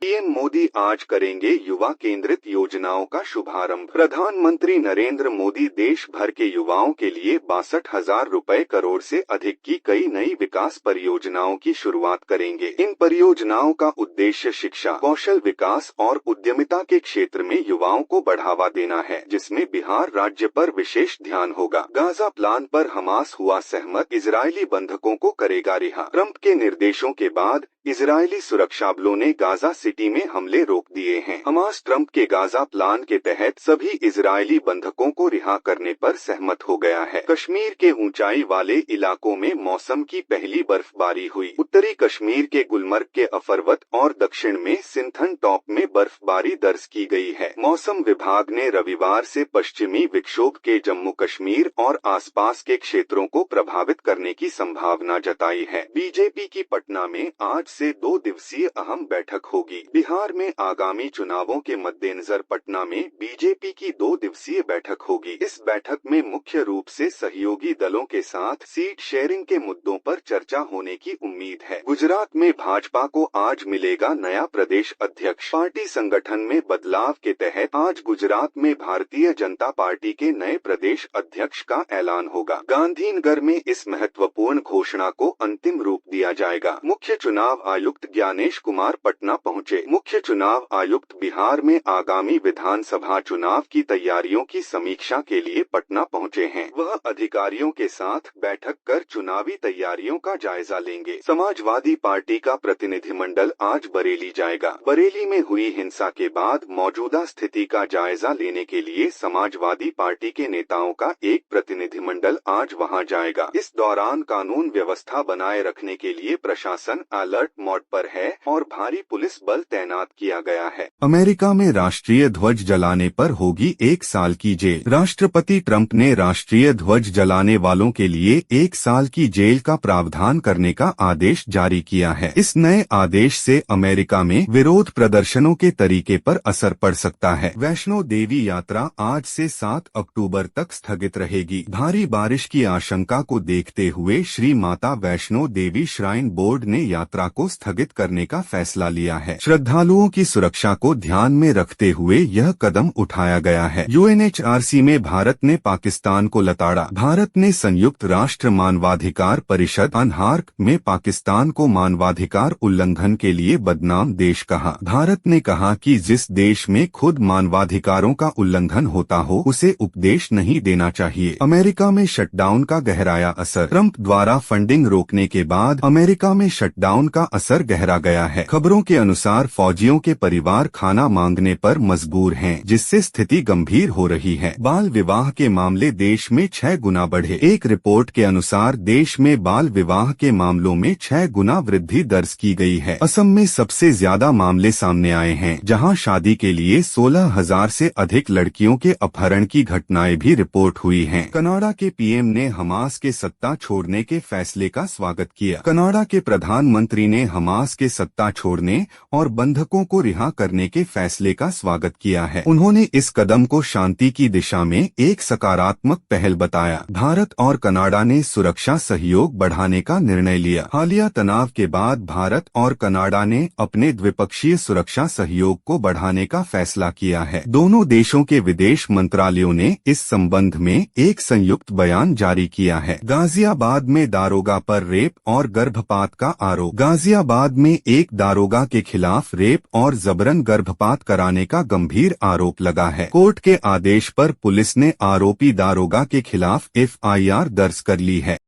PM Modi आज करेंगे युवा केंद्रित योजनाओं का शुभारंभ। प्रधानमंत्री नरेंद्र मोदी देश भर के युवाओं के लिए 62,000 रुपए करोड़ से अधिक की कई नई विकास परियोजनाओं की शुरुआत करेंगे। इन परियोजनाओं का उद्देश्य शिक्षा, कौशल विकास और उद्यमिता के क्षेत्र में युवाओं को बढ़ावा देना है, जिसमें बिहार राज्य पर विशेष ध्यान होगा। गाजा प्लान पर हमास हुआ सहमत, इजरायली बंधकों को करेगा रिहा। ट्रंप के निर्देशों के बाद इजरायली सुरक्षा बलों ने गाजा सिटी में हमले रोक दिए हैं। हमास ट्रंप के गाजा प्लान के तहत सभी इजरायली बंधकों को रिहा करने पर सहमत हो गया है। कश्मीर के ऊंचाई वाले इलाकों में मौसम की पहली बर्फबारी हुई। उत्तरी कश्मीर के गुलमर्ग के अफरवत और दक्षिण में सिंथन टॉप में बर्फबारी दर्ज की गई है। मौसम विभाग ने रविवार से पश्चिमी विक्षोभ के जम्मू कश्मीर और आसपास के क्षेत्रों को प्रभावित करने की संभावना जताई है। बीजेपी की पटना में आज से 2 दिवसीय अहम बैठक होगी। बिहार में आगामी चुनावों के मद्देनजर पटना में बीजेपी की 2 दिवसीय बैठक होगी। इस बैठक में मुख्य रूप से सहयोगी दलों के साथ सीट शेयरिंग के मुद्दों पर चर्चा होने की उम्मीद है। गुजरात में भाजपा को आज मिलेगा नया प्रदेश अध्यक्ष। पार्टी संगठन में बदलाव के तहत आज गुजरात में भारतीय जनता पार्टी के नए प्रदेश अध्यक्ष का ऐलान होगा। गांधीनगर में इस महत्वपूर्ण घोषणा को अंतिम रूप दिया जाएगा। मुख्य चुनाव आयुक्त ज्ञानेश कुमार पटना पहुंचे। मुख्य चुनाव आयुक्त बिहार में आगामी विधानसभा चुनाव की तैयारियों की समीक्षा के लिए पटना पहुंचे हैं। वह अधिकारियों के साथ बैठक कर चुनावी तैयारियों का जायजा लेंगे। समाजवादी पार्टी का प्रतिनिधिमंडल आज बरेली जाएगा। बरेली में हुई हिंसा के बाद मौजूदा स्थिति का जायजा लेने के लिए समाजवादी पार्टी के नेताओं का एक प्रतिनिधिमंडल आज वहां जाएगा। इस दौरान कानून व्यवस्था बनाए रखने के लिए प्रशासन अलर्ट मोड पर है और भारी पुलिस बल तैनात किया गया है। अमेरिका में राष्ट्रीय ध्वज जलाने पर होगी 1 साल की जेल। राष्ट्रपति ट्रंप ने राष्ट्रीय ध्वज जलाने वालों के लिए 1 साल की जेल का प्रावधान करने का आदेश जारी किया है। इस नए आदेश से अमेरिका में विरोध प्रदर्शनों के तरीके पर असर पड़ सकता है। वैष्णो देवी यात्रा आज से 7 अक्टूबर तक स्थगित रहेगी। भारी बारिश की आशंका को देखते हुए श्री माता वैष्णो देवी श्राइन बोर्ड ने यात्रा को स्थगित करने का फैसला लिया है। श्रद्धालुओं की सुरक्षा को ध्यान में रखते हुए यह कदम उठाया गया है। यूएनएचआरसी में भारत ने पाकिस्तान को लताड़ा। भारत ने संयुक्त राष्ट्र मानवाधिकार परिषद अनहार्क में पाकिस्तान को मानवाधिकार उल्लंघन के लिए बदनाम देश कहा। भारत ने कहा कि जिस देश में खुद मानवाधिकारों का उल्लंघन होता हो उसे उपदेश नहीं देना चाहिए। अमेरिका में शटडाउन का गहराया असर। ट्रंप द्वारा फंडिंग रोकने के बाद अमेरिका में शटडाउन का असर गहरा गया है। खबरों के अनुसार फौजियों के परिवार खाना मांगने पर मजबूर हैं, जिससे स्थिति गंभीर हो रही है। बाल विवाह के मामले देश में 6 गुना बढ़े। एक रिपोर्ट के अनुसार देश में बाल विवाह के मामलों में 6 गुना वृद्धि दर्ज की गई है। असम में सबसे ज्यादा मामले सामने आए हैं, जहां शादी के लिए 16,000 से अधिक लड़कियों के अपहरण की घटनाएं भी रिपोर्ट हुई हैं। कनाडा के पीएम ने हमास के सत्ता छोड़ने के फैसले का स्वागत किया। कनाडा के प्रधानमंत्री ने हमास के सत्ता छोड़ने और बंधकों को रिहा करने के फैसले का स्वागत किया है। उन्होंने इस कदम को शांति की दिशा में एक सकारात्मक पहल बताया। भारत और कनाडा ने सुरक्षा सहयोग बढ़ाने का निर्णय लिया। हालिया तनाव के बाद भारत और कनाडा ने अपने द्विपक्षीय सुरक्षा सहयोग को बढ़ाने का फैसला किया है। दोनों देशों के विदेश मंत्रालयों ने इस संबंध में एक संयुक्त बयान जारी किया है। गाजियाबाद में दारोगा पर रेप और गर्भपात का आरोप। गाजियाबाद में एक दारोगा के खिलाफ रेप और जबरन गर्भपात कराने का गंभीर आरोप लगा है। कोर्ट के आदेश पर पुलिस ने आरोपी दारोगा के खिलाफ एफआईआर दर्ज कर ली है।